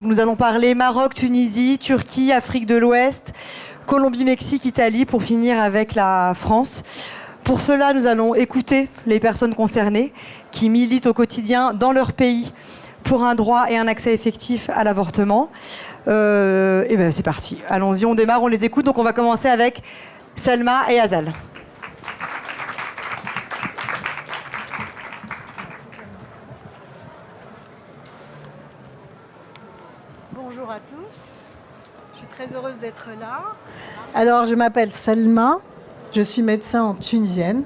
Nous allons parler Maroc, Tunisie, Turquie, Afrique de l'Ouest, Colombie, Mexique, Italie, pour finir avec la France. Pour cela, nous allons écouter les personnes concernées qui militent au quotidien dans leur pays pour un droit et un accès effectif à l'avortement. Et ben c'est parti, allons-y, on démarre, on les écoute. Donc on va commencer avec Selma et Azal. Bonjour à tous, je suis très heureuse d'être là. Alors je m'appelle Selma, je suis médecin tunisienne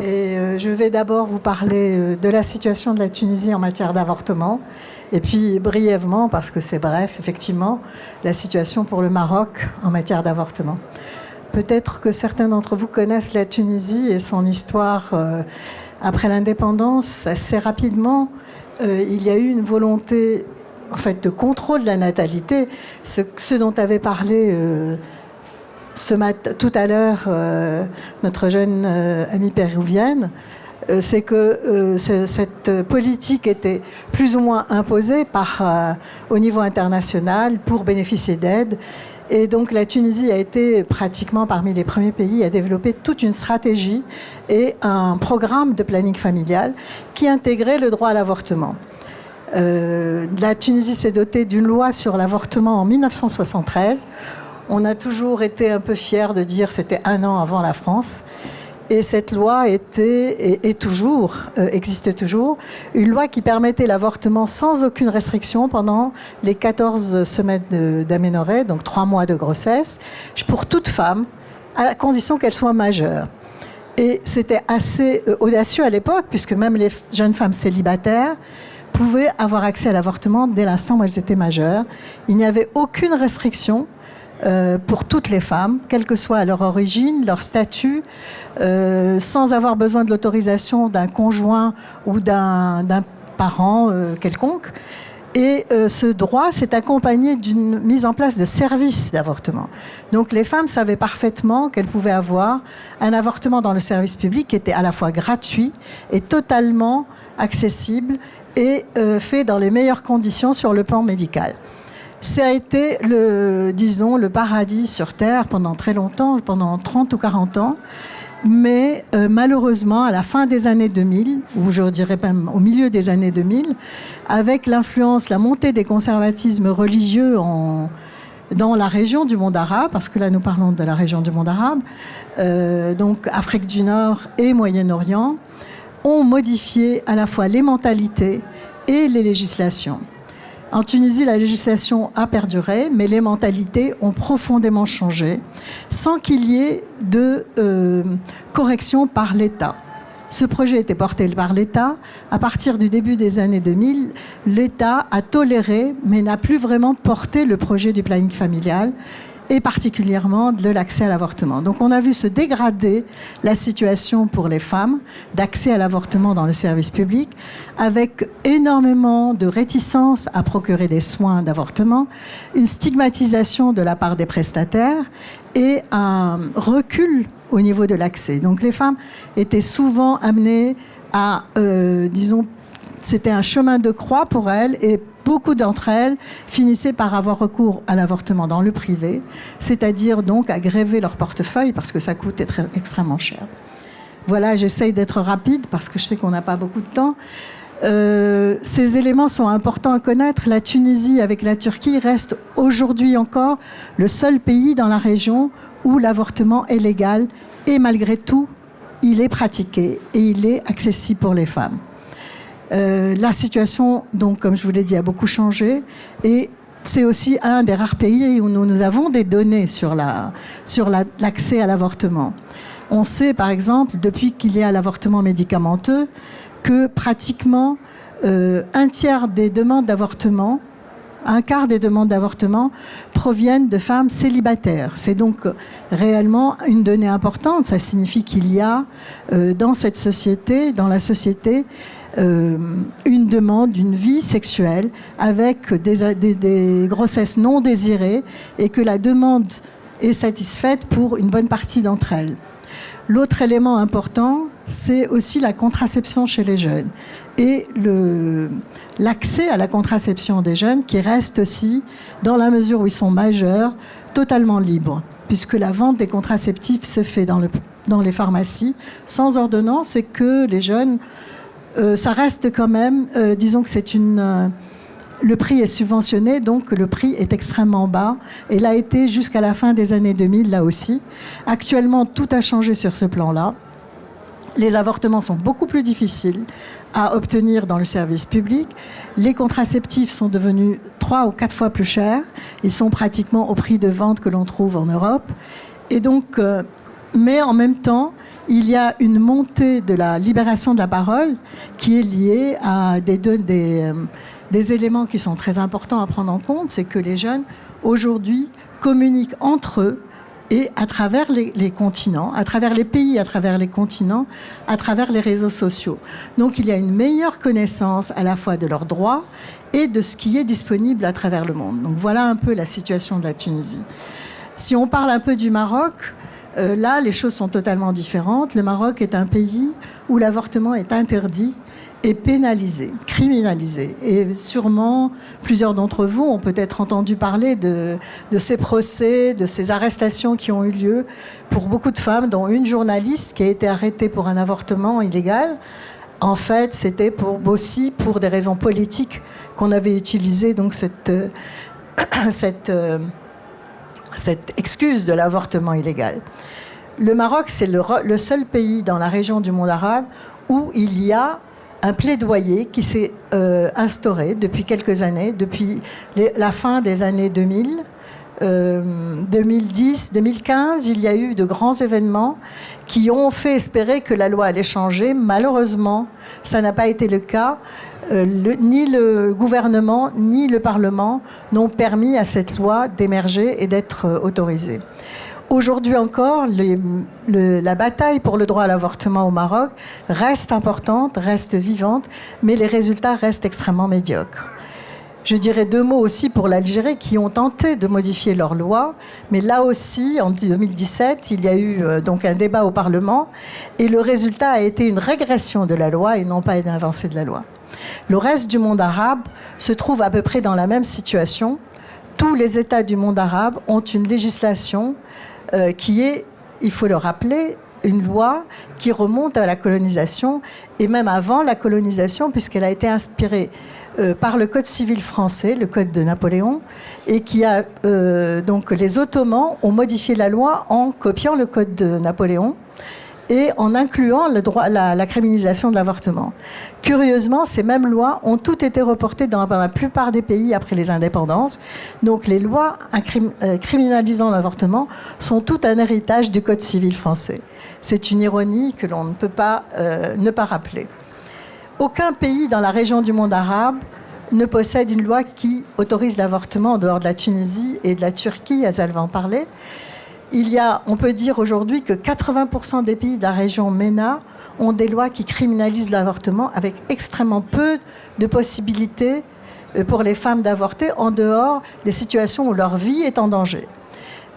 et je vais d'abord vous parler de la situation de la Tunisie en matière d'avortement et puis brièvement, parce que c'est bref, effectivement, la situation pour le Maroc en matière d'avortement. Peut-être que certains d'entre vous connaissent la Tunisie et son histoire après l'indépendance. Assez rapidement, il y a eu une volonté en fait, de contrôle de la natalité, ce dont avait parlé tout à l'heure notre jeune amie péruvienne, c'est que cette politique était plus ou moins imposée au niveau international pour bénéficier d'aide. Et donc la Tunisie a été pratiquement parmi les premiers pays à développer toute une stratégie et un programme de planning familial qui intégrait le droit à l'avortement. La Tunisie s'est dotée d'une loi sur l'avortement en 1973. On a toujours été un peu fiers de dire que c'était un an avant la France. Et cette loi existe toujours, une loi qui permettait l'avortement sans aucune restriction pendant les 14 semaines d'aménorrhée, donc 3 mois de grossesse, pour toute femme, à la condition qu'elle soit majeure. Et c'était assez audacieux à l'époque, puisque même les jeunes femmes célibataires pouvaient avoir accès à l'avortement dès l'instant où elles étaient majeures. Il n'y avait aucune restriction pour toutes les femmes, quelle que soit leur origine, leur statut, sans avoir besoin de l'autorisation d'un conjoint ou d'un parent quelconque. Et ce droit s'est accompagné d'une mise en place de services d'avortement. Donc les femmes savaient parfaitement qu'elles pouvaient avoir un avortement dans le service public qui était à la fois gratuit et totalement accessible et fait dans les meilleures conditions sur le plan médical. Ça a été le paradis sur Terre pendant très longtemps, pendant 30 ou 40 ans. Mais malheureusement, à la fin des années 2000, ou je dirais même au milieu des années 2000, avec l'influence, la montée des conservatismes religieux dans la région du monde arabe, parce que là nous parlons de la région du monde arabe, donc Afrique du Nord et Moyen-Orient, ont modifié à la fois les mentalités et les législations. En Tunisie, la législation a perduré, mais les mentalités ont profondément changé, sans qu'il y ait de correction par l'État. Ce projet était porté par l'État. À partir du début des années 2000, l'État a toléré, mais n'a plus vraiment porté le projet du planning familial, et particulièrement de l'accès à l'avortement. Donc on a vu se dégrader la situation pour les femmes d'accès à l'avortement dans le service public, avec énormément de réticence à procurer des soins d'avortement, une stigmatisation de la part des prestataires et un recul au niveau de l'accès. Donc les femmes étaient souvent amenées à, c'était un chemin de croix pour elles, et beaucoup d'entre elles finissaient par avoir recours à l'avortement dans le privé, c'est-à-dire donc à gréver leur portefeuille parce que ça coûte extrêmement cher. Voilà, j'essaye d'être rapide parce que je sais qu'on n'a pas beaucoup de temps. Ces éléments sont importants à connaître. La Tunisie, avec la Turquie, reste aujourd'hui encore le seul pays dans la région où l'avortement est légal et malgré tout, il est pratiqué et il est accessible pour les femmes. La situation, donc, comme je vous l'ai dit, a beaucoup changé et c'est aussi un des rares pays où nous avons des données sur l'accès à l'avortement. On sait, par exemple, depuis qu'il y a l'avortement médicamenteux, que pratiquement un quart des demandes d'avortement proviennent de femmes célibataires. C'est donc réellement une donnée importante. Ça signifie qu'il y a dans la société, une demande d'une vie sexuelle avec des grossesses non désirées et que la demande est satisfaite pour une bonne partie d'entre elles. L'autre élément important, c'est aussi la contraception chez les jeunes et l'accès à la contraception des jeunes qui reste aussi, dans la mesure où ils sont majeurs, totalement libre, puisque la vente des contraceptifs se fait dans les pharmacies sans ordonnance et que les jeunes, ça reste quand même, disons que le prix est subventionné, donc le prix est extrêmement bas et l'a été jusqu'à la fin des années 2000, là aussi. Actuellement, tout a changé sur ce plan-là. Les avortements sont beaucoup plus difficiles à obtenir dans le service public. Les contraceptifs sont devenus 3 ou 4 fois plus chers. Ils sont pratiquement au prix de vente que l'on trouve en Europe. Et donc, mais en même temps, il y a une montée de la libération de la parole qui est liée à des éléments qui sont très importants à prendre en compte. C'est que les jeunes, aujourd'hui, communiquent entre eux et à travers les continents, à travers les pays, à travers les continents, à travers les réseaux sociaux. Donc il y a une meilleure connaissance à la fois de leurs droits et de ce qui est disponible à travers le monde. Donc voilà un peu la situation de la Tunisie. Si on parle un peu du Maroc, là les choses sont totalement différentes. Le Maroc est un pays où l'avortement est interdit et pénalisé, criminalisé. Et sûrement, plusieurs d'entre vous ont peut-être entendu parler de ces procès, de ces arrestations qui ont eu lieu pour beaucoup de femmes, dont une journaliste qui a été arrêtée pour un avortement illégal. En fait, c'était aussi pour des raisons politiques qu'on avait utilisé donc cette excuse de l'avortement illégal. Le Maroc, c'est le seul pays dans la région du monde arabe où il y a un plaidoyer qui s'est instauré depuis quelques années, depuis la fin des années 2000, 2010, 2015, il y a eu de grands événements qui ont fait espérer que la loi allait changer. Malheureusement, ça n'a pas été le cas. Ni le gouvernement, ni le Parlement n'ont permis à cette loi d'émerger et d'être autorisée. Aujourd'hui encore, la bataille pour le droit à l'avortement au Maroc reste importante, reste vivante, mais les résultats restent extrêmement médiocres. Je dirais 2 mots aussi pour l'Algérie qui ont tenté de modifier leur loi, mais là aussi, en 2017, il y a eu donc un débat au Parlement et le résultat a été une régression de la loi et non pas une avancée de la loi. Le reste du monde arabe se trouve à peu près dans la même situation. Tous les États du monde arabe ont une législation qui est, il faut le rappeler, une loi qui remonte à la colonisation et même avant la colonisation puisqu'elle a été inspirée par le Code civil français, le Code de Napoléon, et qui a donc les Ottomans ont modifié la loi en copiant le Code de Napoléon et en incluant la criminalisation de l'avortement. Curieusement, ces mêmes lois ont toutes été reportées dans la plupart des pays après les indépendances. Donc les lois criminalisant l'avortement sont toutes un héritage du Code civil français. C'est une ironie que l'on ne peut pas ne pas rappeler. Aucun pays dans la région du monde arabe ne possède une loi qui autorise l'avortement en dehors de la Tunisie et de la Turquie, Azal va en parler. On peut dire aujourd'hui que 80% des pays de la région MENA ont des lois qui criminalisent l'avortement avec extrêmement peu de possibilités pour les femmes d'avorter en dehors des situations où leur vie est en danger.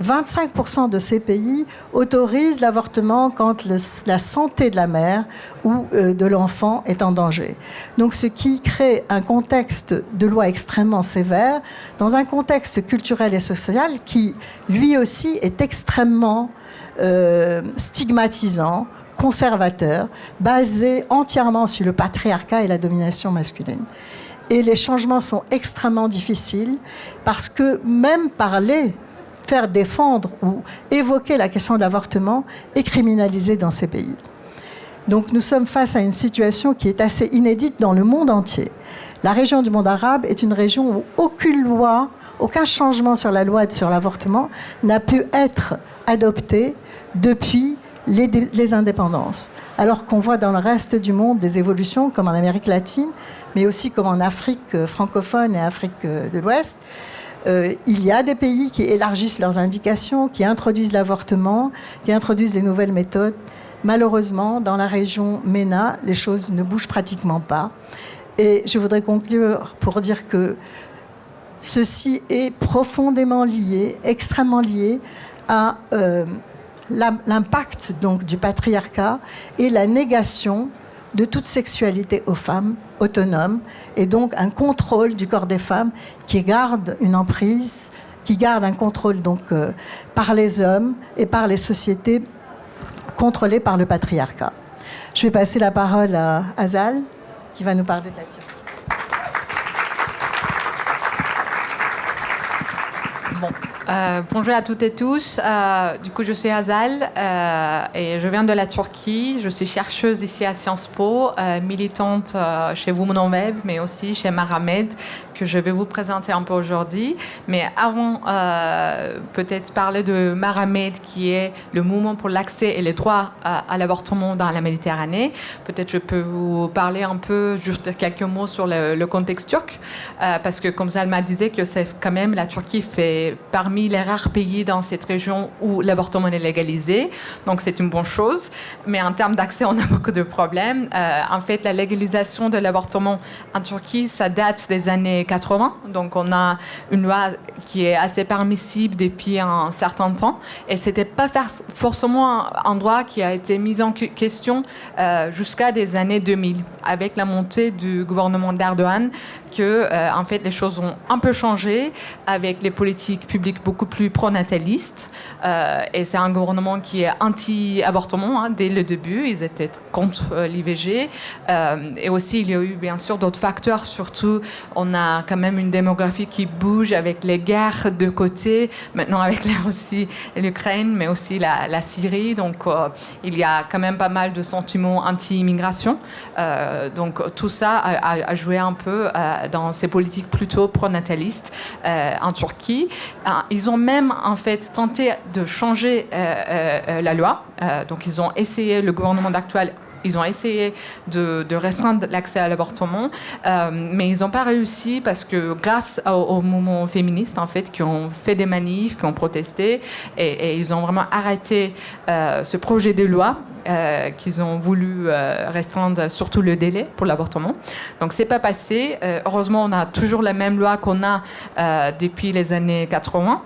25% de ces pays autorisent l'avortement quand la santé de la mère ou de l'enfant est en danger. Donc ce qui crée un contexte de loi extrêmement sévère dans un contexte culturel et social qui lui aussi est extrêmement stigmatisant, conservateur, basé entièrement sur le patriarcat et la domination masculine. Et les changements sont extrêmement difficiles parce que même faire défendre ou évoquer la question de l'avortement est criminalisé dans ces pays. Donc nous sommes face à une situation qui est assez inédite dans le monde entier. La région du monde arabe est une région où aucune loi, aucun changement sur la loi sur l'avortement n'a pu être adopté depuis les indépendances. Alors qu'on voit dans le reste du monde des évolutions comme en Amérique latine, mais aussi comme en Afrique francophone et Afrique de l'Ouest. Il y a des pays qui élargissent leurs indications, qui introduisent l'avortement, qui introduisent les nouvelles méthodes. Malheureusement, dans la région MENA, les choses ne bougent pratiquement pas. Et je voudrais conclure pour dire que ceci est profondément lié, extrêmement lié à l'impact donc du patriarcat et la négation de toute sexualité aux femmes autonomes, et donc un contrôle du corps des femmes qui garde une emprise, qui garde un contrôle donc par les hommes et par les sociétés contrôlées par le patriarcat. Je vais passer la parole à Azal, qui va nous parler de la Turquie. Bonjour à toutes et tous. Du coup, je suis Azal et je viens de la Turquie. Je suis chercheuse ici à Sciences Po, militante chez Women on Web, mais aussi chez Maramed, que je vais vous présenter un peu aujourd'hui. Mais avant, peut-être parler de Maramed, qui est le mouvement pour l'accès et les droits à l'avortement dans la Méditerranée. Peut-être je peux vous parler un peu, juste quelques mots sur le contexte turc, parce que comme Salma disait, que c'est quand même, la Turquie fait parmi les rares pays dans cette région où l'avortement est légalisé. Donc c'est une bonne chose. Mais en termes d'accès, on a beaucoup de problèmes. En fait, la légalisation de l'avortement en Turquie, ça date des années 80. Donc on a une loi qui est assez permissible depuis un certain temps. Et ce n'était pas forcément un droit qui a été mis en question jusqu'à des années 2000, avec la montée du gouvernement d'Erdogan, que en fait les choses ont un peu changé avec les politiques publiques beaucoup plus pronatalistes. Et c'est un gouvernement qui est anti-avortement dès le début. Ils étaient contre l'IVG. Et aussi, il y a eu bien sûr d'autres facteurs. Surtout, on a quand même une démographie qui bouge avec les guerres de côté. Maintenant, avec la Russie et l'Ukraine, mais aussi la Syrie. Donc, il y a quand même pas mal de sentiments anti-immigration. Donc, tout ça a joué un peu dans ces politiques plutôt pronatalistes en Turquie. Ils ont même, en fait, tenté de changer la loi. Donc, ils ont essayé, le gouvernement actuel, ils ont essayé de restreindre l'accès à l'avortement, mais ils n'ont pas réussi parce que grâce au mouvement féministe, en fait, qui ont fait des manifs, qui ont protesté, et ils ont vraiment arrêté ce projet de loi qu'ils ont voulu restreindre surtout le délai pour l'avortement. Donc, c'est pas passé. Heureusement, on a toujours la même loi qu'on a depuis les années 80.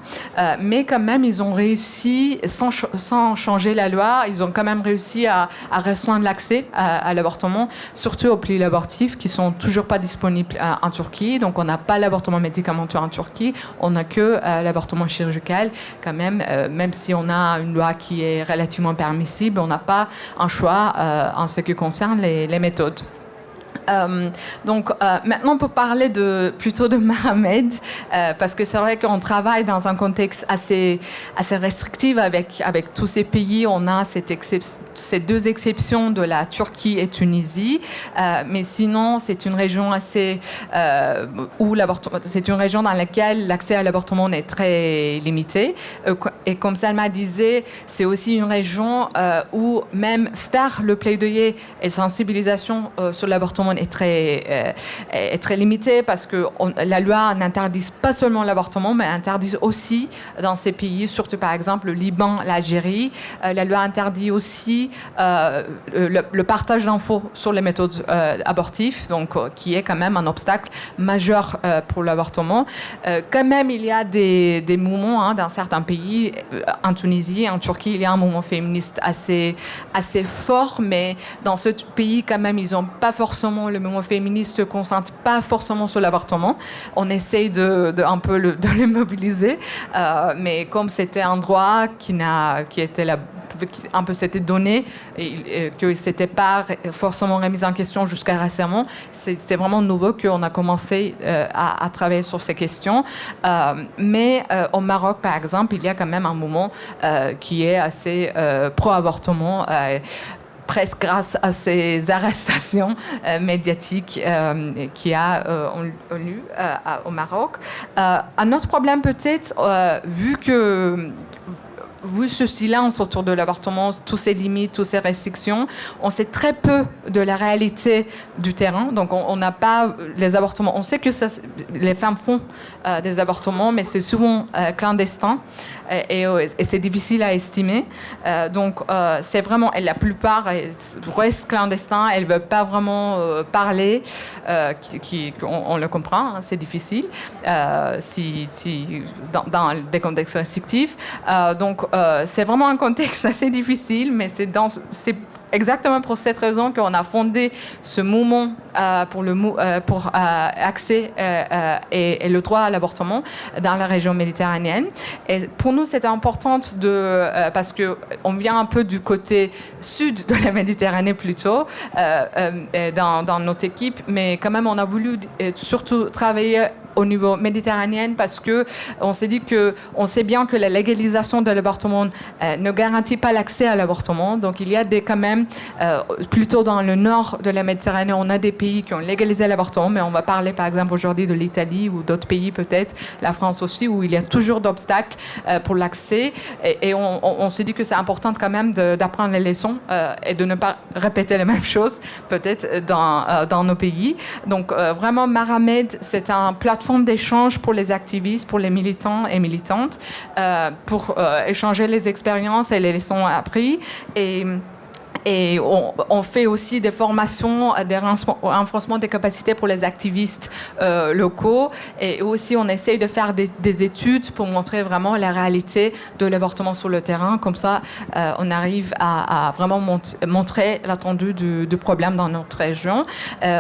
Mais quand même, ils ont réussi, sans changer la loi, ils ont quand même réussi à restreindre l'accès à l'avortement, surtout aux pilules abortives qui sont toujours pas disponibles en Turquie. Donc, on n'a pas l'avortement médicamenteux en Turquie. On n'a que l'avortement chirurgical quand même. Même si on a une loi qui est relativement permissible, on n'a pas un choix en ce qui concerne les méthodes. Donc maintenant on peut parler plutôt de Maramed parce que c'est vrai qu'on travaille dans un contexte assez restrictif avec tous ces pays. On a ces deux exceptions de la Turquie et Tunisie, mais sinon c'est une région c'est une région dans laquelle l'accès à l'avortement est très limité. Et comme Salma disait, c'est aussi une région où même faire le plaidoyer et sensibilisation sur l'avortement est très limité parce que la loi n'interdit pas seulement l'avortement, mais interdit aussi dans ces pays, surtout par exemple le Liban, l'Algérie. La loi interdit aussi le partage d'infos sur les méthodes abortives, donc qui est quand même un obstacle majeur pour l'avortement. Quand même, il y a des mouvements dans certains pays. En Tunisie, en Turquie, il y a un mouvement féministe assez fort, mais dans ce pays, quand même, ils n'ont pas forcément, le mouvement féministe ne se concentre pas forcément sur l'avortement. On essaye un peu de les mobiliser, mais comme c'était un droit qui était un peu s'était donné et que c'était pas forcément remis en question jusqu'à récemment, c'était vraiment nouveau qu'on a commencé à travailler sur ces questions. Mais au Maroc, par exemple, il y a quand même un mouvement qui est assez pro-avortement, presque grâce à ces arrestations médiatiques qu'il y a eu au Maroc. Un autre problème peut-être, vu ce silence autour de l'avortement, toutes ces limites, toutes ces restrictions, on sait très peu de la réalité du terrain. Donc, on n'a pas les avortements. On sait que les femmes font des avortements, mais c'est souvent clandestin et c'est difficile à estimer. Donc, c'est vraiment... Et la plupart restent clandestins. Elles ne veulent pas vraiment parler. On le comprend, c'est difficile dans des contextes restrictifs. Donc, c'est vraiment un contexte assez difficile, mais c'est exactement pour cette raison qu'on a fondé ce mouvement pour accès et le droit à l'avortement dans la région méditerranéenne. Et pour nous, c'était important parce qu'on vient un peu du côté sud de la Méditerranée plutôt, dans notre équipe, mais quand même, on a voulu surtout travailler au niveau méditerranéen parce qu'on s'est dit qu'on sait bien que la légalisation de l'avortement ne garantit pas l'accès à l'avortement. Donc, il y a quand même, plutôt dans le nord de la Méditerranée, on a des pays qui ont légalisé l'avortement, mais on va parler par exemple aujourd'hui de l'Italie ou d'autres pays peut-être, la France aussi, où il y a toujours d'obstacles pour l'accès. Et on s'est dit que c'est important quand même d'apprendre les leçons et de ne pas répéter les mêmes choses peut-être dans nos pays. Donc, vraiment, Maramed, c'est un plateforme d'échange pour les activistes, pour les militants et militantes, pour échanger les expériences et les leçons apprises. Et on fait aussi des formations, des renforcements des capacités pour les activistes locaux. Et aussi, on essaye de faire des études pour montrer vraiment la réalité de l'avortement sur le terrain. Comme ça, on arrive à vraiment montrer l'étendue du problème dans notre région.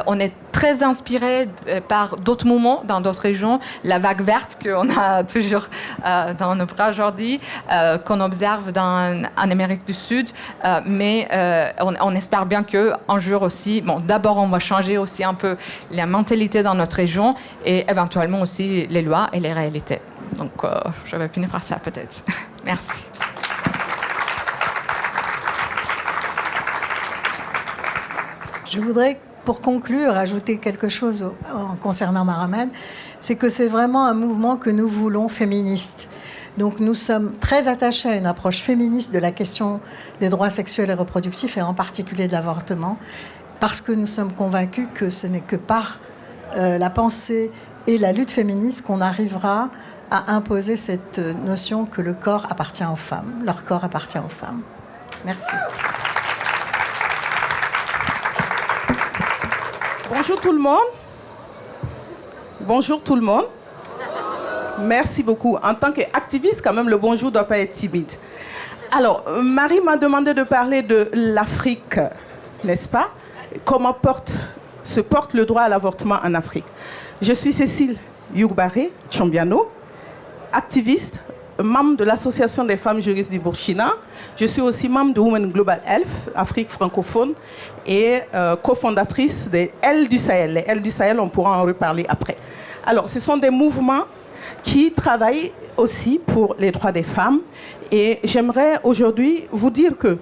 On est très inspiré par d'autres mouvements dans d'autres régions. La vague verte qu'on a toujours dans nos bras aujourd'hui, qu'on observe en Amérique du Sud. Mais on espère bien qu'un jour aussi, d'abord on va changer aussi un peu la mentalité dans notre région et éventuellement aussi les lois et les réalités. Donc je vais finir par ça peut-être. Merci. Je voudrais, pour conclure, ajouter quelque chose concernant Maramed, c'est que c'est vraiment un mouvement que nous voulons féministe. Donc nous sommes très attachés à une approche féministe de la question des droits sexuels et reproductifs, et en particulier de l'avortement, parce que nous sommes convaincus que ce n'est que par la pensée et la lutte féministe qu'on arrivera à imposer cette notion que le corps appartient aux femmes, leur corps appartient aux femmes. Merci. Bonjour tout le monde. Bonjour tout le monde. Merci beaucoup. En tant qu'activiste, quand même, le bonjour ne doit pas être timide. Alors, Marie m'a demandé de parler de l'Afrique, n'est-ce pas? Comment se porte le droit à l'avortement en Afrique. Je suis Cécile Yougbaré Tchombiano, activiste, membre de l'Association des femmes juristes du Burkina. Je suis aussi membre de Women Global Health, Afrique francophone, et cofondatrice des L du Sahel. Les L du Sahel, on pourra en reparler après. Alors, ce sont des mouvements qui travaillent aussi pour les droits des femmes. Et j'aimerais aujourd'hui vous dire que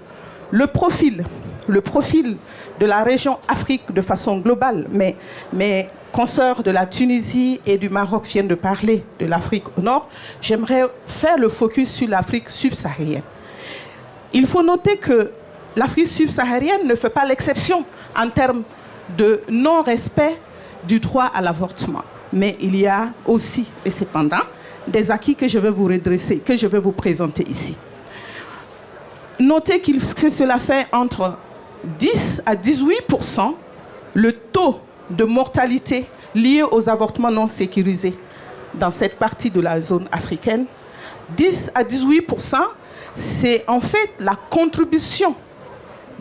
le profil de la région Afrique de façon globale, mais mes consoeurs de la Tunisie et du Maroc viennent de parler de l'Afrique au nord, j'aimerais faire le focus sur l'Afrique subsaharienne. Il faut noter que l'Afrique subsaharienne ne fait pas l'exception en termes de non-respect du droit à l'avortement. Mais il y a aussi, et cependant, des acquis que je vais vous redresser, que je vais vous présenter ici. Notez que cela fait entre 10 à 18% le taux de mortalité lié aux avortements non sécurisés dans cette partie de la zone africaine. 10 à 18%, c'est en fait la contribution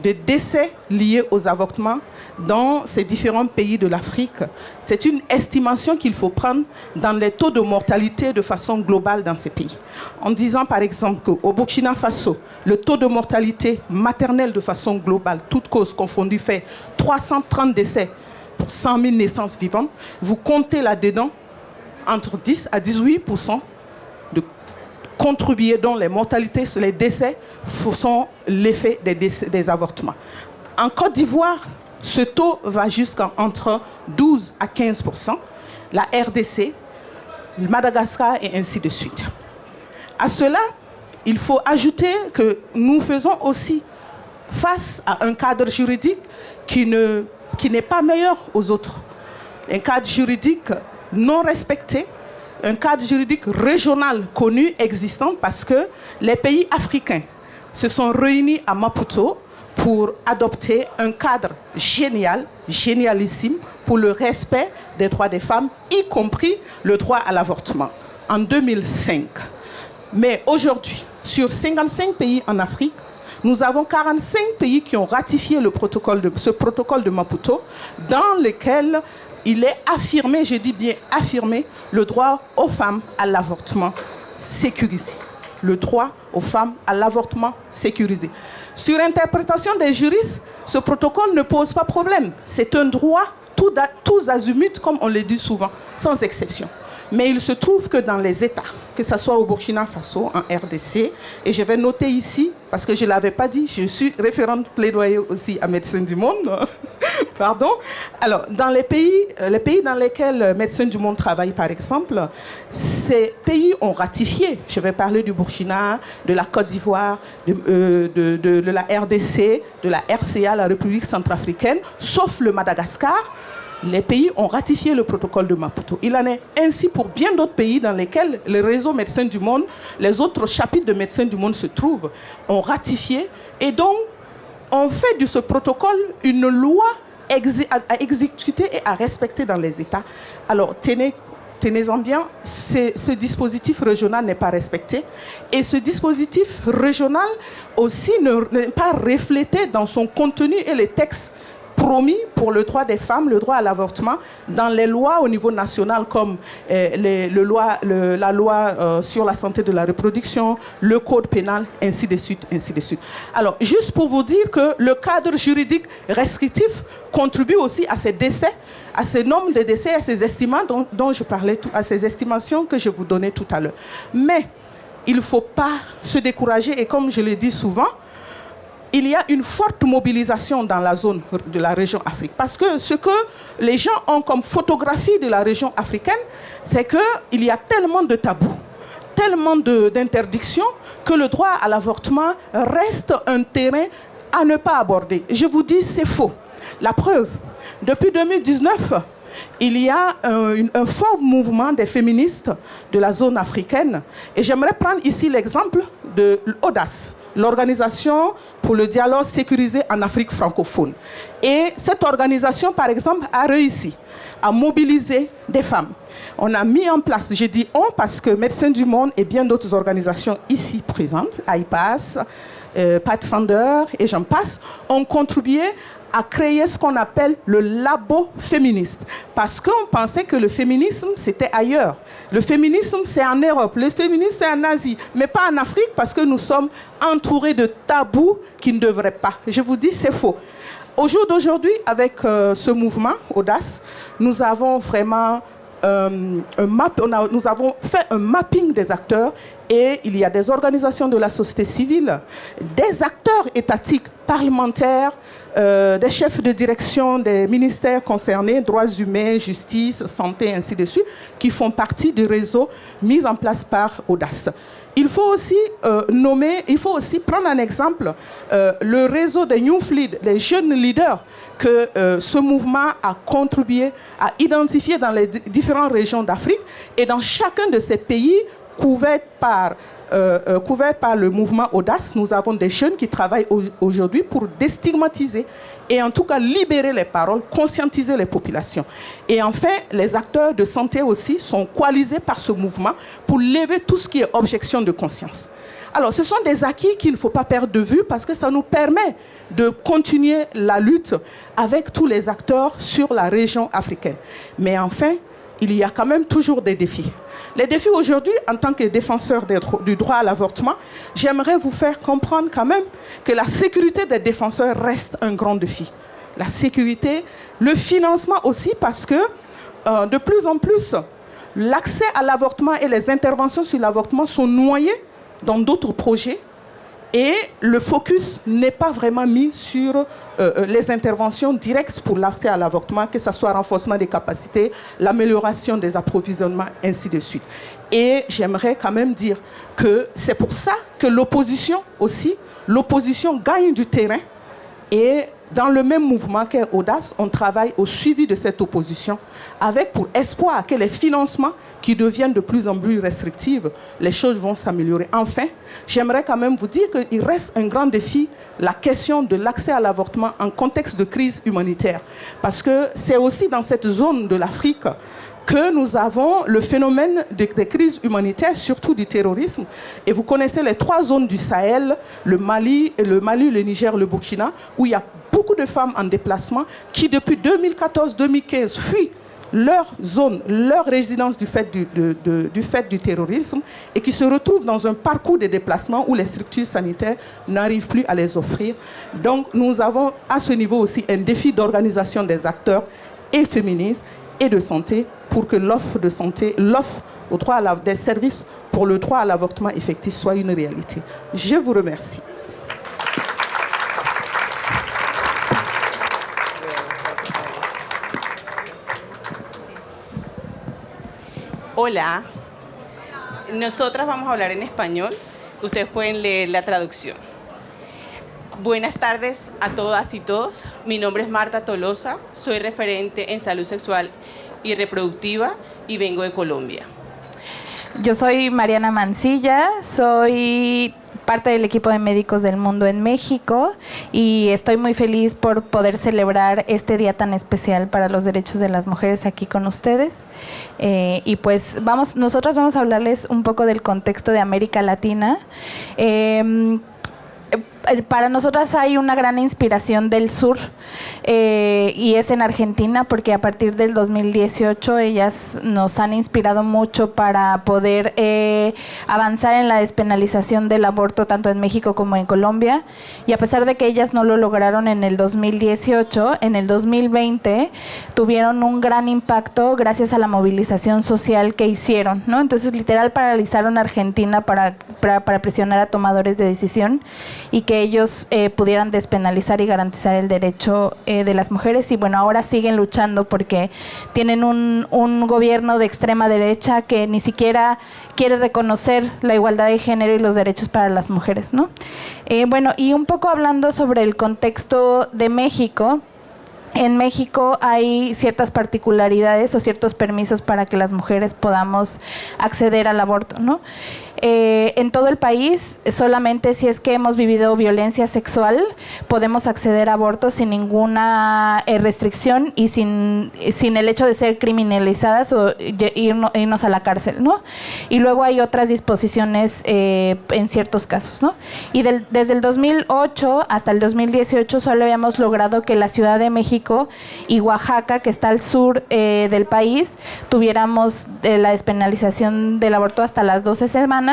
de décès liés aux avortements dans ces différents pays de l'Afrique. C'est une estimation qu'il faut prendre dans les taux de mortalité de façon globale dans ces pays. En disant par exemple qu'au Burkina Faso, le taux de mortalité maternelle de façon globale, toutes causes confondues, fait 330 décès pour 100 000 naissances vivantes. Vous comptez là-dedans entre 10 à 18% de contribuer dont les mortalités, les décès sont l'effet des avortements. En Côte d'Ivoire, ce taux va jusqu'à entre 12 à 15%, la RDC, le Madagascar et ainsi de suite. À cela, il faut ajouter que nous faisons aussi face à un cadre juridique qui n'est pas meilleur aux autres. Un cadre juridique non respecté, un cadre juridique régional connu, existant, parce que les pays africains se sont réunis à Maputo pour adopter un cadre génialissime, pour le respect des droits des femmes, y compris le droit à l'avortement. En 2005, Mais aujourd'hui, sur 55 pays en Afrique, nous avons 45 pays qui ont ratifié ce protocole de Maputo, dans lequel il est affirmé, je dis bien affirmé, le droit aux femmes à l'avortement sécurisé. Le droit aux femmes à l'avortement sécurisé. Sur interprétation des juristes, ce protocole ne pose pas problème. C'est un droit tous azimuts, comme on le dit souvent, sans exception. Mais il se trouve que dans les États, que ce soit au Burkina Faso, en RDC, et je vais noter ici, parce que je ne l'avais pas dit, je suis référente plaidoyer aussi à Médecins du Monde. Pardon. Alors, dans les pays dans lesquels Médecins du Monde travaillent, par exemple, ces pays ont ratifié. Je vais parler du Burkina, de la Côte d'Ivoire, de la RDC, de la RCA, la République centrafricaine, sauf le Madagascar. Les pays ont ratifié le protocole de Maputo. Il en est ainsi pour bien d'autres pays dans lesquels le réseau Médecins du Monde, les autres chapitres de Médecins du Monde se trouvent, ont ratifié. Et donc, on fait de ce protocole une loi à exécuter et à respecter dans les États. Alors, tenez-en bien, ce dispositif régional n'est pas respecté. Et ce dispositif régional aussi n'est pas reflété dans son contenu et les textes promis pour le droit des femmes, le droit à l'avortement, dans les lois au niveau national comme la loi sur la santé de la reproduction, le code pénal, ainsi de suite, ainsi de suite. Alors, juste pour vous dire que le cadre juridique restrictif contribue aussi à ces décès, à ces nombres de décès, à ces estimations dont je parlais, à ces estimations que je vous donnais tout à l'heure. Mais il ne faut pas se décourager et comme je le dis souvent, il y a une forte mobilisation dans la zone de la région Afrique. Parce que ce que les gens ont comme photographie de la région africaine, c'est qu'il y a tellement de tabous, tellement d'interdictions, que le droit à l'avortement reste un terrain à ne pas aborder. Je vous dis, c'est faux. La preuve, depuis 2019, il y a un fort mouvement des féministes de la zone africaine. Et j'aimerais prendre ici l'exemple de l'Audace, l'Organisation pour le dialogue sécurisé en Afrique francophone. Et cette organisation, par exemple, a réussi à mobiliser des femmes. On a mis en place, je dis on parce que Médecins du Monde et bien d'autres organisations ici présentes, IPAS, Pathfinder et j'en passe, ont contribué à créer ce qu'on appelle le labo féministe. Parce qu'on pensait que le féminisme, c'était ailleurs. Le féminisme, c'est en Europe. Le féminisme, c'est en Asie. Mais pas en Afrique parce que nous sommes entourés de tabous qui ne devraient pas. Je vous dis, c'est faux. Au jour d'aujourd'hui, avec ce mouvement, Audace, nous avons vraiment nous avons fait un mapping des acteurs et il y a des organisations de la société civile, des acteurs étatiques, parlementaires, des chefs de direction des ministères concernés, droits humains, justice, santé, ainsi de suite, qui font partie du réseau mis en place par Audace. Il faut aussi il faut aussi prendre un exemple, le réseau des Youth Lead, les jeunes leaders que ce mouvement a contribué à identifier dans les différentes régions d'Afrique et dans chacun de ces pays couverts par le mouvement Audace, nous avons des jeunes qui travaillent aujourd'hui pour déstigmatiser et en tout cas libérer les paroles, conscientiser les populations. Et enfin, les acteurs de santé aussi sont coalisés par ce mouvement pour lever tout ce qui est objection de conscience. Alors, ce sont des acquis qu'il ne faut pas perdre de vue parce que ça nous permet de continuer la lutte avec tous les acteurs sur la région africaine. Mais enfin, il y a quand même toujours des défis. Les défis aujourd'hui, en tant que défenseur du droit à l'avortement, j'aimerais vous faire comprendre quand même que la sécurité des défenseurs reste un grand défi. La sécurité, le financement aussi, parce que de plus en plus, l'accès à l'avortement et les interventions sur l'avortement sont noyées dans d'autres projets et le focus n'est pas vraiment mis sur les interventions directes pour l'accès à l'avortement, que ce soit renforcement des capacités, l'amélioration des approvisionnements, ainsi de suite. Et j'aimerais quand même dire que c'est pour ça que l'opposition aussi, l'opposition gagne du terrain et dans le même mouvement qu'est Audace, on travaille au suivi de cette opposition, avec pour espoir que les financements qui deviennent de plus en plus restrictifs, les choses vont s'améliorer. Enfin, j'aimerais quand même vous dire qu'il reste un grand défi, la question de l'accès à l'avortement en contexte de crise humanitaire. Parce que c'est aussi dans cette zone de l'Afrique que nous avons le phénomène des crises humanitaires, surtout du terrorisme. Et vous connaissez les 3 zones du Sahel, le Mali, le Niger, le Burkina, où il y a beaucoup de femmes en déplacement qui, depuis 2014-2015, fuient leur zone, leur résidence du fait du terrorisme et qui se retrouvent dans un parcours de déplacement où les structures sanitaires n'arrivent plus à les offrir. Donc nous avons à ce niveau aussi un défi d'organisation des acteurs et féministes et de santé pour que l'offre de santé, l'offre au droit des services pour le droit à l'avortement effectif soit une réalité. Je vous remercie. Hola, nosotras vamos a hablar en español, ustedes pueden leer la traducción. Buenas tardes a todas y todos, mi nombre es Marta Tolosa, soy referente en salud sexual y reproductiva y vengo de Colombia. Yo soy Mariana Mancilla, soy parte del equipo de médicos del mundo en México y estoy muy feliz por poder celebrar este día tan especial para los derechos de las mujeres aquí con ustedes. Y pues nosotros vamos a hablarles un poco del contexto de América Latina. Para nosotras hay una gran inspiración del sur y es en Argentina porque a partir del 2018 ellas nos han inspirado mucho para poder avanzar en la despenalización del aborto tanto en México como en Colombia, y a pesar de que ellas no lo lograron en el 2018, en el 2020 tuvieron un gran impacto gracias a la movilización social que hicieron, ¿no? Entonces literal paralizaron a Argentina para presionar a tomadores de decisión y que ellos pudieran despenalizar y garantizar el derecho de las mujeres. Y bueno, ahora siguen luchando porque tienen un gobierno de extrema derecha que ni siquiera quiere reconocer la igualdad de género y los derechos para las mujeres, ¿no? Bueno, y un poco hablando sobre el contexto de México. En México hay ciertas particularidades o ciertos permisos para que las mujeres podamos acceder al aborto, ¿no? En todo el país, solamente si es que hemos vivido violencia sexual, podemos acceder a abortos sin ninguna restricción y sin el hecho de ser criminalizadas o irnos a la cárcel, ¿no? Y luego hay otras disposiciones en ciertos casos, ¿no? Y desde el 2008 hasta el 2018 solo habíamos logrado que la Ciudad de México y Oaxaca, que está al sur del país, tuviéramos la despenalización del aborto hasta las 12 semanas.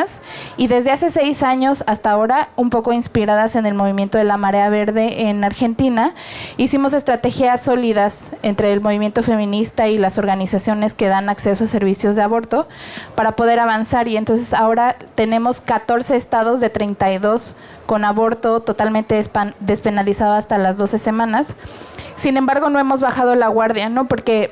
Y desde hace 6 años hasta ahora, un poco inspiradas en el movimiento de la Marea Verde en Argentina, hicimos estrategias sólidas entre el movimiento feminista y las organizaciones que dan acceso a servicios de aborto para poder avanzar, y entonces ahora tenemos 14 estados de 32 con aborto totalmente despenalizado hasta las 12 semanas. Sin embargo, no hemos bajado la guardia, ¿no? Porque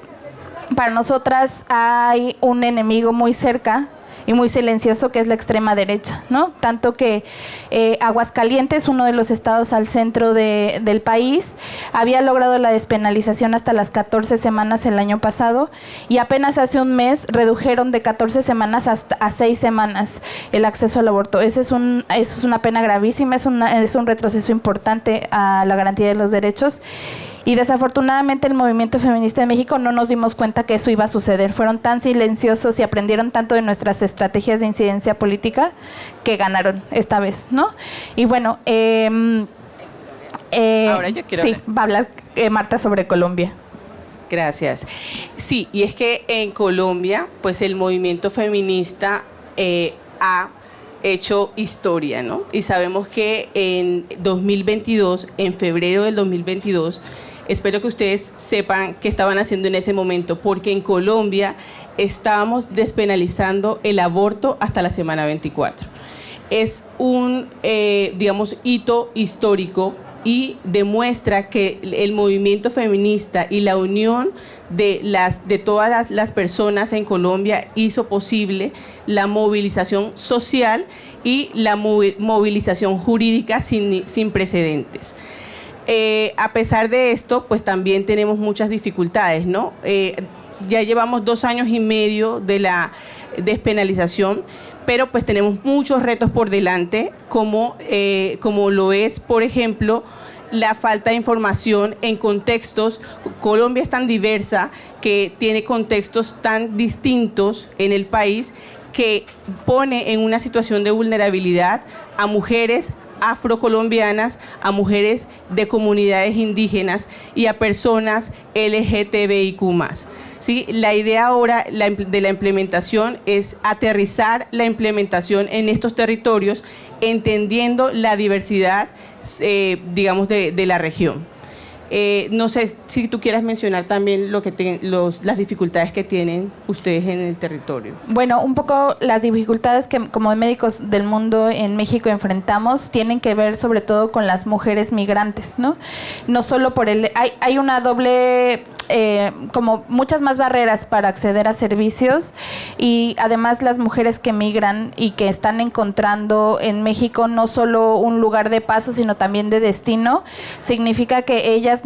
para nosotras hay un enemigo muy cerca y muy silencioso, que es la extrema derecha, ¿no? Tanto que Aguascalientes, uno de los estados al centro del país, había logrado la despenalización hasta las 14 semanas el año pasado, y apenas hace un mes redujeron de 14 semanas hasta a 6 semanas el acceso al aborto. Eso es una pena gravísima, es un retroceso importante a la garantía de los derechos. Y desafortunadamente el movimiento feminista de México no nos dimos cuenta que eso iba a suceder. Fueron tan silenciosos y aprendieron tanto de nuestras estrategias de incidencia política que ganaron esta vez, ¿no? Y bueno, ahora yo quiero sí, va a hablar Marta sobre Colombia. Gracias. Sí, y es que en Colombia, pues el movimiento feminista ha hecho historia, ¿no? Y sabemos que en 2022, en febrero del 2022, espero que ustedes sepan qué estaban haciendo en ese momento, porque en Colombia estábamos despenalizando el aborto hasta la semana 24. Es un, digamos, hito histórico y demuestra que el movimiento feminista y la unión de todas las personas en Colombia hizo posible la movilización social y la movilización jurídica sin precedentes. A pesar de esto, pues también tenemos muchas dificultades, ¿no? Ya llevamos 2 años y medio de la despenalización, pero pues tenemos muchos retos por delante, como lo es, por ejemplo, la falta de información en contextos. Colombia es tan diversa que tiene contextos tan distintos en el país que pone en una situación de vulnerabilidad a mujeres afrocolombianas, a mujeres de comunidades indígenas y a personas LGTBIQ+. ¿Sí? La idea ahora de la implementación es aterrizar la implementación en estos territorios, entendiendo la diversidad, digamos, de la región. No sé si tú quieras mencionar también las dificultades que tienen ustedes en el territorio. Bueno, un poco las dificultades que como médicos del mundo en México enfrentamos tienen que ver sobre todo con las mujeres migrantes, ¿no? No solo por hay una doble, como muchas más barreras para acceder a servicios, y además las mujeres que migran y que están encontrando en México no solo un lugar de paso, sino también de destino, significa que ellas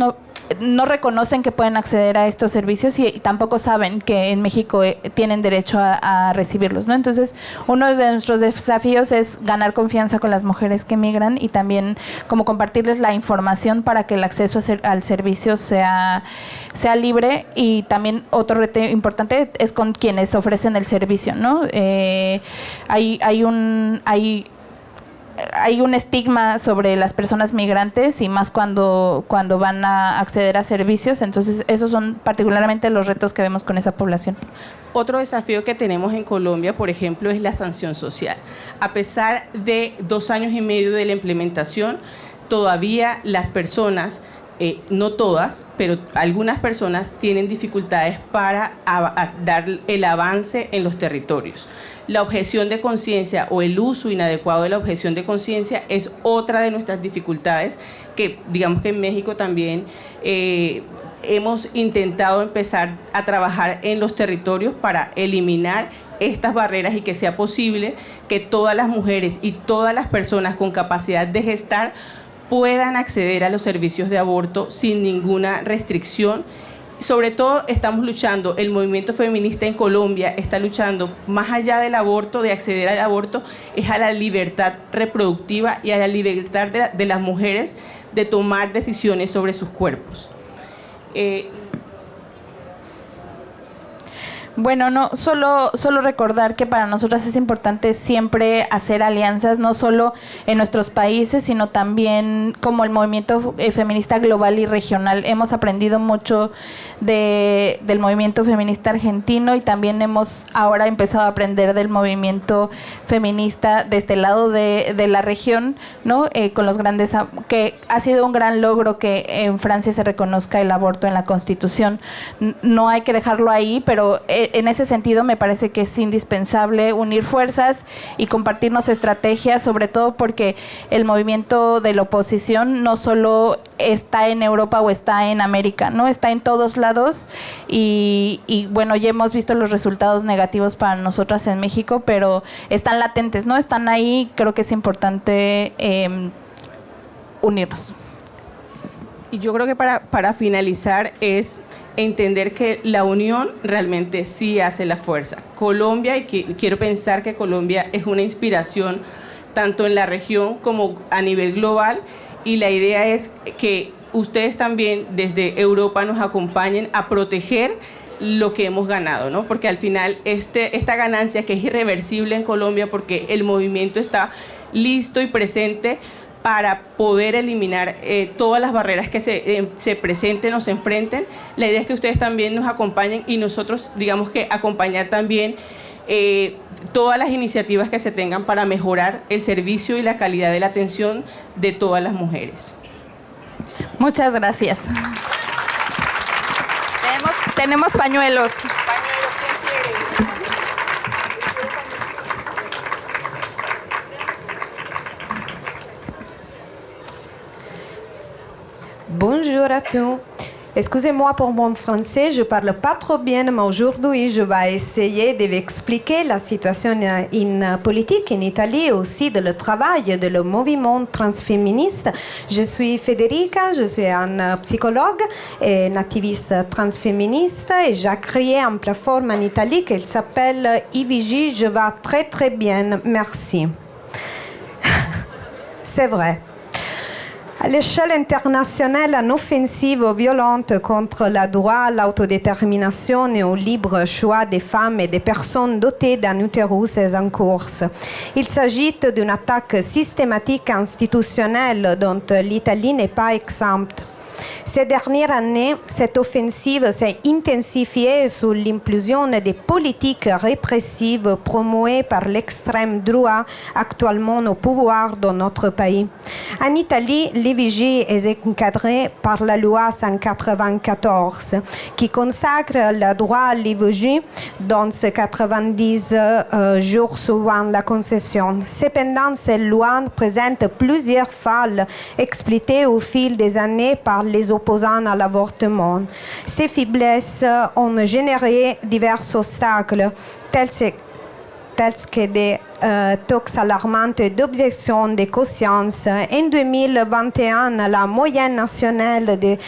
no reconocen que pueden acceder a estos servicios y tampoco saben que en México tienen derecho a recibirlos, ¿no? Entonces, uno de nuestros desafíos es ganar confianza con las mujeres que migran y también como compartirles la información para que el acceso al servicio sea libre. Y también otro reto importante es con quienes ofrecen el servicio, ¿no? Hay un estigma sobre las personas migrantes y más cuando van a acceder a servicios. Entonces, esos son particularmente los retos que vemos con esa población. Otro desafío que tenemos en Colombia, por ejemplo, es la sanción social. A pesar de 2 años y medio de la implementación, todavía las personas, no todas, pero algunas personas tienen dificultades para dar el avance en los territorios. La objeción de conciencia o el uso inadecuado de la objeción de conciencia es otra de nuestras dificultades que, digamos que en México también hemos intentado empezar a trabajar en los territorios para eliminar estas barreras y que sea posible que todas las mujeres y todas las personas con capacidad de gestar puedan acceder a los servicios de aborto sin ninguna restricción. Sobre todo estamos luchando, el movimiento feminista en Colombia está luchando más allá del aborto, de acceder al aborto, es a la libertad reproductiva y a la libertad de las mujeres de tomar decisiones sobre sus cuerpos. Bueno, no solo recordar que para nosotras es importante siempre hacer alianzas, no solo en nuestros países, sino también como el movimiento feminista global y regional. Hemos aprendido mucho del movimiento feminista argentino y también hemos ahora empezado a aprender del movimiento feminista de este lado de la región, ¿no? Con los grandes, que ha sido un gran logro que en Francia se reconozca el aborto en la Constitución. No hay que dejarlo ahí, pero en ese sentido me parece que es indispensable unir fuerzas y compartirnos estrategias, sobre todo porque el movimiento de la oposición no solo está en Europa o está en América, ¿no? Está en todos lados y bueno, ya hemos visto los resultados negativos para nosotras en México, pero están latentes, ¿no? Están ahí. Creo que es importante unirnos. Y yo creo que para finalizar es entender que la unión realmente sí hace la fuerza. Colombia, y quiero pensar que Colombia es una inspiración tanto en la región como a nivel global, y la idea es que ustedes también desde Europa nos acompañen a proteger lo que hemos ganado, ¿no? Porque al final esta ganancia que es irreversible en Colombia, porque el movimiento está listo y presente para poder eliminar todas las barreras que se presenten o se enfrenten. La idea es que ustedes también nos acompañen y nosotros, digamos que acompañar también todas las iniciativas que se tengan para mejorar el servicio y la calidad de la atención de todas las mujeres. Muchas gracias. Tenemos pañuelos. Bonjour à tous. Excusez-moi pour mon français, je parle pas trop bien, mais aujourd'hui, je vais essayer de vous expliquer la situation en politique en Italie et aussi de le travail de le mouvement transféministe. Je suis Federica, je suis une psychologue et une activiste transféministe et j'ai créé une plateforme en Italie qui s'appelle IVG. Je vais très très bien, merci. C'est vrai. À l'échelle internationale, une offensive violente contre le droit à l'autodétermination et au libre choix des femmes et des personnes dotées d'un utérus est en cours. Il s'agit d'une attaque systématique institutionnelle dont l'Italie n'est pas exempte. Ces dernières années, cette offensive s'est intensifiée sous l'impulsion des politiques répressives promues par l'extrême droit actuellement au pouvoir dans notre pays. En Italie, l'IVG est encadré par la loi 194 qui consacre le droit à l'IVG dans 90 jours suivant la concession. Cependant, cette loi présente plusieurs failles expliquées au fil des années par les opposants à l'avortement. Ces faiblesses ont généré divers obstacles, tels que des taux alarmants d'objection de conscience. En 2021, la moyenne nationale des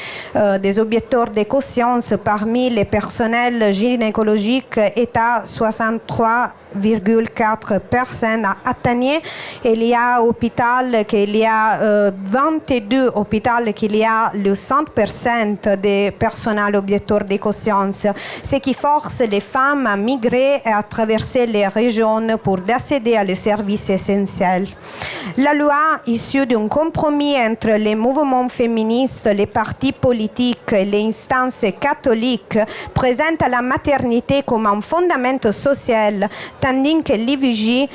objecteurs de conscience parmi les personnels gynécologiques est à 63,4 personnes atteignent. Il y a 22 hôpitaux qu'il y a le 100% des personnels objecteurs de conscience, ce qui force les femmes à migrer et à traverser les régions pour accéder à les services essentiels. La loi, issue d'un compromis entre les mouvements féministes, les partis politiques et les instances catholiques, présente la maternité comme un fondament social, tandis que l'IVG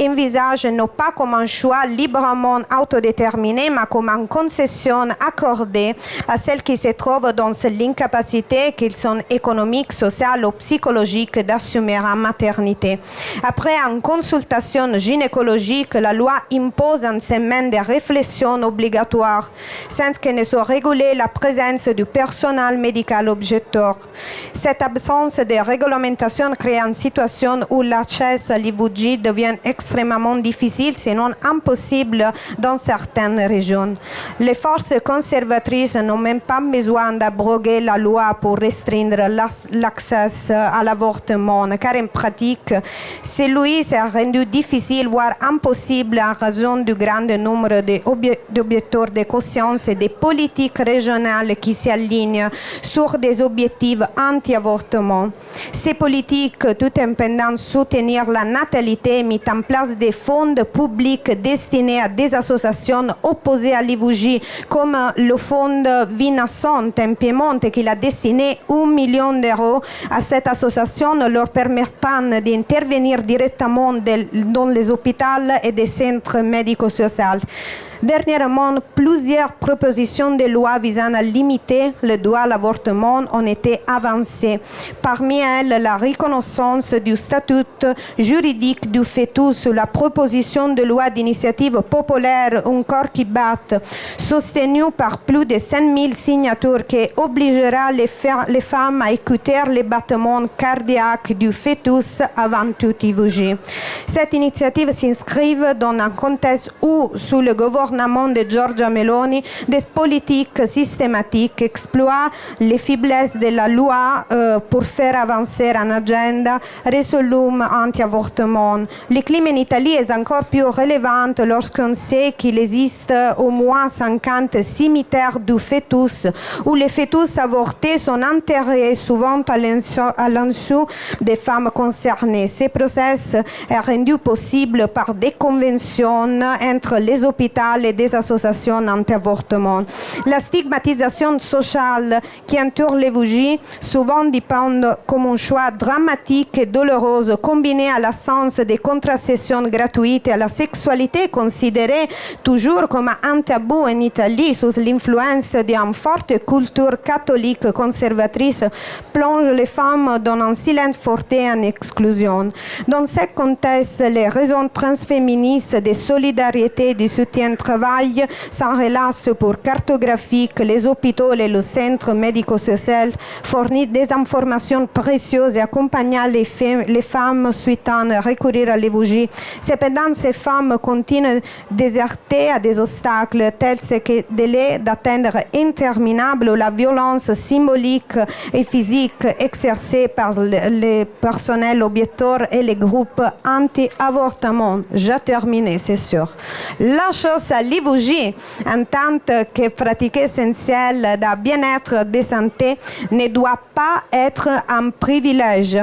envisage non pas comme un choix librement autodéterminé, mais comme une concession accordée à celles qui se trouvent dans l'incapacité, qu'ils sont économiques, sociales ou psychologiques, d'assumer la maternité. Après une consultation gynécologique, la loi impose une semaine de réflexion obligatoire, sans que ne soit régulée la présence du personnel médical objecteur. Cette absence de réglementation crée une situation où l'accès à l'IVG devient extrêmement difficile, sinon impossible dans certaines régions. Les forces conservatrices n'ont même pas besoin d'abroger la loi pour restreindre l'accès à l'avortement, car en pratique, celui s'est rendu difficile, voire impossible en raison du grand nombre d'objecteurs de conscience et des politiques régionales qui s'alignent sur des objectifs anti-avortement. Ces politiques, tout en pendant soutenir la natalité, mettent en place des fonds publics destinés à des associations opposées à l'IVG, comme le fonds Vie Naissante en Piémont, qui a destiné 1 million d'euros à cette association, leur permettant d'intervenir directement dans les hôpitaux et des centres médico-sociaux. Dernièrement, plusieurs propositions de loi visant à limiter le droit à l'avortement ont été avancées. Parmi elles, la reconnaissance du statut juridique du fœtus, la proposition de loi d'initiative populaire Un corps qui bat, soutenue par plus de 5 000 signatures, qui obligera les femmes à écouter les battements cardiaques du fœtus avant toute IVG. Cette initiative s'inscrit dans un contexte où, sous le gouvernement de Giorgia Meloni, des politiques systématiques exploitent les faiblesses de la loi pour faire avancer une agenda résolue anti-avortement. Le climat en Italie est encore plus relevant lorsqu'on sait qu'il existe au moins 50 cimetières du fœtus où les fœtus avortés sont enterrés souvent à l'insu des femmes concernées. Ce processus est rendu possible par des conventions entre les hôpitaux et des associations anti-avortement. La stigmatisation sociale qui entoure l'IVG souvent dépend comme un choix dramatique et douloureux combiné à l'absence de contraception gratuite et à la sexualité considérée toujours comme un tabou en Italie sous l'influence d'une forte culture catholique conservatrice plonge les femmes dans un silence forcé et en exclusion. Dans ce contexte, les raisons transféministes de solidarité et de soutien travail s'en relance pour cartographier que les hôpitaux et le centre médico-social fournissent des informations précieuses et accompagnent les femmes souhaitant recourir à l'IVG. Cependant, ces femmes continuent désertées à des obstacles tels que le délai d'atteindre interminable ou la violence symbolique et physique exercée par les personnels objecteurs et les groupes anti-avortement. J'ai terminé, c'est sûr. La chose à l'IVG, en tant que pratique essentielle de bien-être de santé, ne doit pas être un privilège.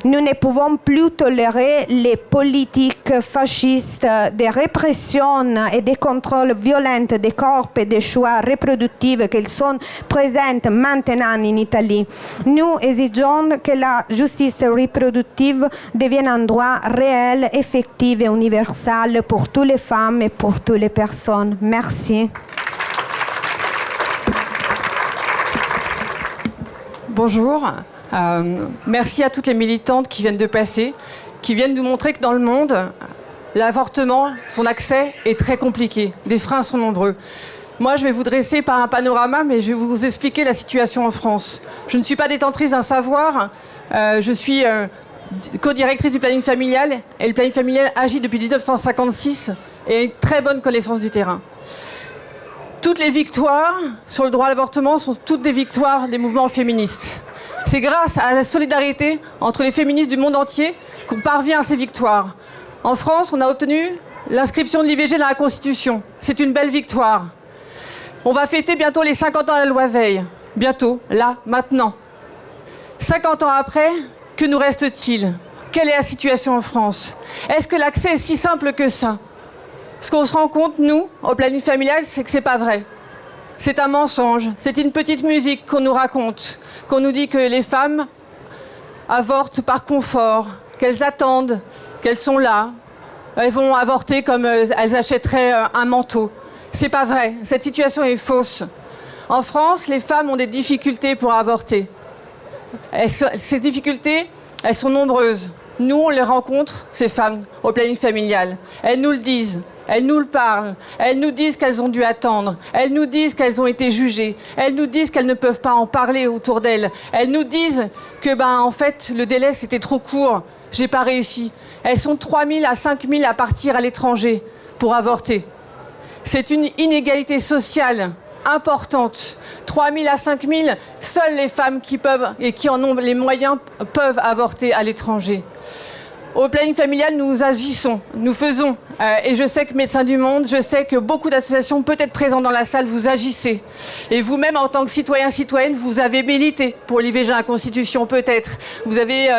Nous ne pouvons plus tolérer les politiques fascistes de répression et de contrôle violent des corps et des choix reproductifs qui sont présents maintenant en Italie. Nous exigeons que la justice reproductive devienne un droit réel, effectif et universel pour toutes les femmes et pour toutes les personnes. Merci. Bonjour. Merci à toutes les militantes qui viennent de passer, qui viennent nous montrer que dans le monde, l'avortement, son accès est très compliqué. Les freins sont nombreux. Moi, je vais vous dresser par un panorama, mais je vais vous expliquer la situation en France. Je ne suis pas détentrice d'un savoir. Je suis co-directrice du planning familial, et le planning familial agit depuis 1956 et a une très bonne connaissance du terrain. Toutes les victoires sur le droit à l'avortement sont toutes des victoires des mouvements féministes. C'est grâce à la solidarité entre les féministes du monde entier qu'on parvient à ces victoires. En France, on a obtenu l'inscription de l'IVG dans la Constitution. C'est une belle victoire. On va fêter bientôt les 50 ans de la loi Veil. Bientôt, là, maintenant. 50 ans après, que nous reste-t-il? Quelle est la situation en France? Est-ce que l'accès est si simple que ça? Ce qu'on se rend compte, nous, au planning familial, c'est que c'est pas vrai. C'est un mensonge. C'est une petite musique qu'on nous raconte. Qu'on nous dit que les femmes avortent par confort, qu'elles attendent, qu'elles sont là. Elles vont avorter comme elles achèteraient un manteau. C'est pas vrai. Cette situation est fausse. En France, les femmes ont des difficultés pour avorter. Ces difficultés, elles sont nombreuses. Nous, on les rencontre, ces femmes, au planning familial. Elles nous le disent. Elles nous le parlent, elles nous disent qu'elles ont dû attendre, elles nous disent qu'elles ont été jugées, elles nous disent qu'elles ne peuvent pas en parler autour d'elles, elles nous disent que en fait le délai c'était trop court, j'ai pas réussi. Elles sont 3000 à 5000 à partir à l'étranger pour avorter. C'est une inégalité sociale importante. 3000 à 5000, seules les femmes qui peuvent et qui en ont les moyens peuvent avorter à l'étranger. Au planning familial, nous agissons, nous faisons. Et je sais que Médecins du Monde, je sais que beaucoup d'associations, peut-être présentes dans la salle, vous agissez. Et vous-même, en tant que citoyen, citoyenne, vous avez milité pour l'IVG à la Constitution, peut-être. Vous avez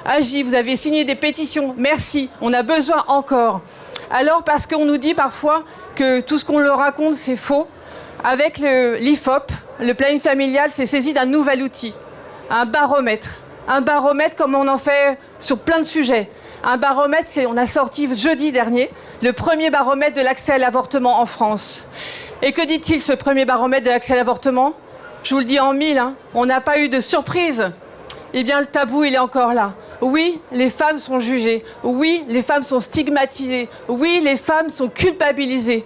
agi, vous avez signé des pétitions. Merci, on a besoin encore. Alors, parce qu'on nous dit parfois que tout ce qu'on leur raconte, c'est faux. Avec l'IFOP, le planning familial s'est saisi d'un nouvel outil, un baromètre. Un baromètre comme on en fait sur plein de sujets. Un baromètre, on a sorti jeudi dernier le premier baromètre de l'accès à l'avortement en France. Et que dit-il ce premier baromètre de l'accès à l'avortement? Je vous le dis en mille, on n'a pas eu de surprise. Eh bien le tabou, il est encore là. Oui, les femmes sont jugées. Oui, les femmes sont stigmatisées. Oui, les femmes sont culpabilisées.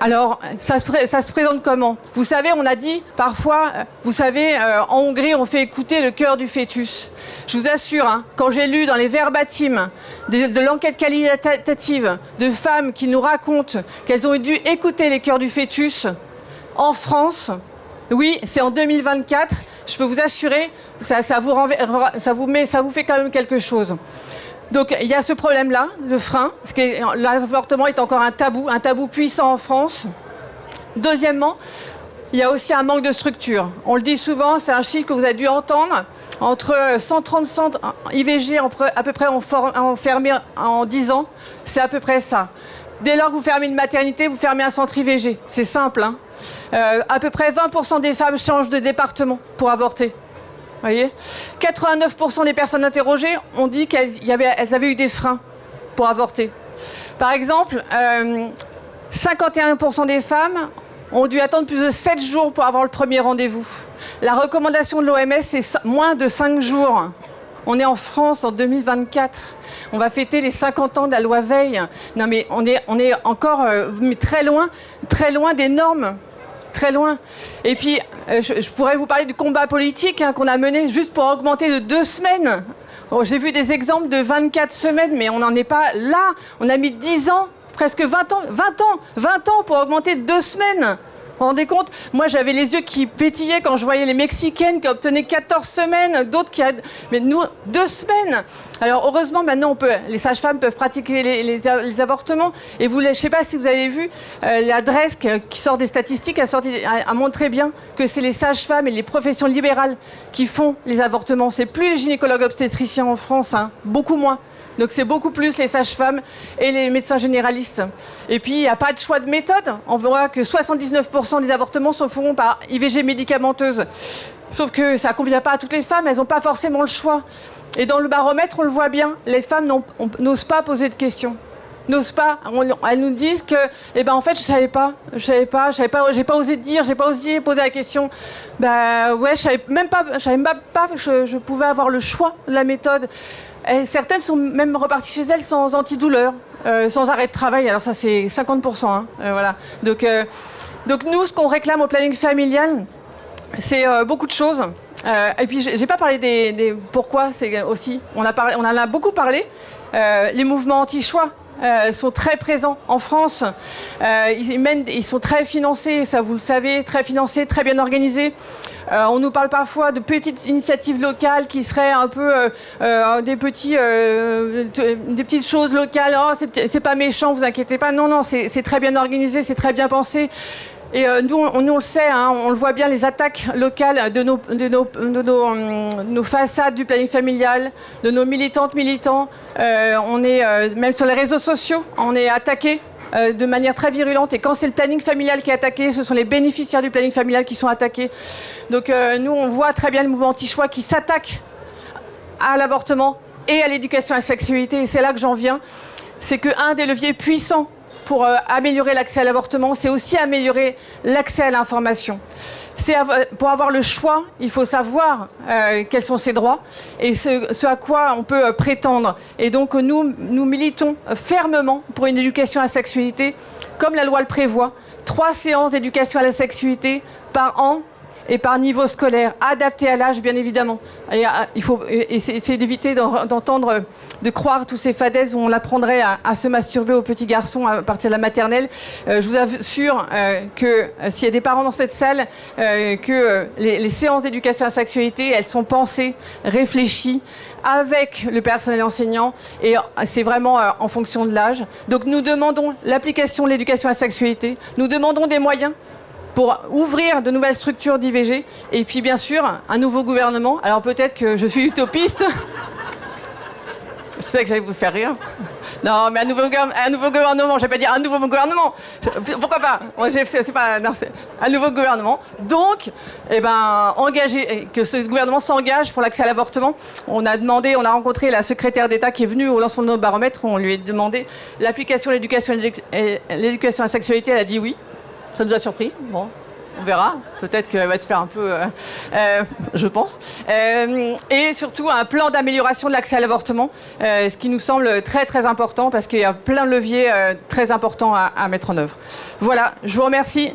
Alors, ça se présente comment? Vous savez, on a dit parfois, vous savez, en Hongrie, on fait écouter le cœur du fœtus. Je vous assure, quand j'ai lu dans les verbatims de l'enquête qualitative de femmes qui nous racontent qu'elles ont dû écouter les cœurs du fœtus en France, oui, c'est en 2024, je peux vous assurer, ça vous fait quand même quelque chose. Donc il y a ce problème-là, de frein, parce que l'avortement est encore un tabou puissant en France. Deuxièmement, il y a aussi un manque de structure. On le dit souvent, c'est un chiffre que vous avez dû entendre, entre 130 centres IVG à peu près enfermés en 10 ans, c'est à peu près ça. Dès lors que vous fermez une maternité, vous fermez un centre IVG. C'est simple, à peu près 20% des femmes changent de département pour avorter. Voyez, 89% des personnes interrogées ont dit qu'elles avaient eu des freins pour avorter. Par exemple, 51% des femmes ont dû attendre plus de 7 jours pour avoir le premier rendez-vous. La recommandation de l'OMS, c'est moins de 5 jours. On est en France en 2024. On va fêter les 50 ans de la loi Veil. Non mais on est encore mais très loin des normes. Très loin. Et puis, je pourrais vous parler du combat politique qu'on a mené juste pour augmenter de 2 semaines. J'ai vu des exemples de 24 semaines, mais on n'en est pas là. On a mis 10 ans, presque 20 ans pour augmenter de 2 semaines. Vous vous rendez compte? Moi, j'avais les yeux qui pétillaient quand je voyais les Mexicaines qui obtenaient 14 semaines, d'autres qui... Mais nous, 2 semaines. Alors, heureusement, maintenant, les sages-femmes peuvent pratiquer les avortements. Et je ne sais pas si vous avez vu, la DRESC, qui sort des statistiques, a montré bien que c'est les sages-femmes et les professions libérales qui font les avortements. C'est plus les gynécologues obstétriciens en France, hein, beaucoup moins. Donc c'est beaucoup plus les sages-femmes et les médecins généralistes. Et puis il n'y a pas de choix de méthode. On voit que 79% des avortements se font par IVG médicamenteuse. Sauf que ça ne convient pas à toutes les femmes, elles n'ont pas forcément le choix. Et dans le baromètre, on le voit bien, les femmes n'osent pas poser de questions. N'osent pas. Elles nous disent que, en fait, je savais pas, j'ai pas osé dire, j'ai pas osé poser la question. Ouais, je savais même pas que je pouvais avoir le choix de la méthode. Et certaines sont même reparties chez elles sans antidouleur, sans arrêt de travail. Alors ça, c'est 50%. Hein, voilà. Donc nous, ce qu'on réclame au planning familial, c'est beaucoup de choses. Et puis, j'ai pas parlé des pourquoi. C'est aussi, on en a beaucoup parlé. Les mouvements anti-choix sont très présents en France. Ils sont très financés, ça vous le savez, très financés, très bien organisés. On nous parle parfois de petites initiatives locales qui seraient un peu des petites choses locales. Oh, c'est pas méchant, vous inquiétez pas. Non, c'est très bien organisé, c'est très bien pensé. Et nous, on le sait, hein, on le voit bien, les attaques locales de nos façades du planning familial, de nos militantes, militants. On est, même sur les réseaux sociaux, on est attaqué de manière très virulente. Et quand c'est le planning familial qui est attaqué, ce sont les bénéficiaires du planning familial qui sont attaqués. Donc nous, on voit très bien le mouvement anti-choix qui s'attaque à l'avortement et à l'éducation à la sexualité. Et c'est là que j'en viens. C'est qu'un des leviers puissants pour améliorer l'accès à l'avortement, c'est aussi améliorer l'accès à l'information. Pour avoir le choix, il faut savoir quels sont ses droits et ce à quoi on peut prétendre. Et donc nous militons fermement pour une éducation à la sexualité, comme la loi le prévoit, 3 séances d'éducation à la sexualité par an et par niveau scolaire, adapté à l'âge, bien évidemment. Et il faut essayer d'éviter d'entendre, de croire tous ces fadaises où on l'apprendrait à se masturber aux petits garçons à partir de la maternelle. Je vous assure que s'il y a des parents dans cette salle, que les séances d'éducation à la sexualité, elles sont pensées, réfléchies, avec le personnel enseignant, et c'est vraiment en fonction de l'âge. Donc nous demandons l'application de l'éducation à la sexualité, nous demandons des moyens pour ouvrir de nouvelles structures d'IVG, et puis bien sûr, un nouveau gouvernement. Alors peut-être que je suis utopiste. Je sais que j'allais vous faire rire. Non, mais un nouveau gouvernement, je vais pas dire un nouveau gouvernement. Pourquoi pas? C'est pas, non, c'est un nouveau gouvernement. Donc, que ce gouvernement s'engage pour l'accès à l'avortement. On a rencontré la secrétaire d'État qui est venue au lancement de nos baromètres. On lui a demandé l'application de l'éducation à la sexualité. Elle a dit oui. Ça nous a surpris. Bon, on verra. Peut-être qu'elle va se faire un peu, je pense. Et surtout, un plan d'amélioration de l'accès à l'avortement, ce qui nous semble très, très important parce qu'il y a plein de leviers très importants à mettre en œuvre. Voilà, je vous remercie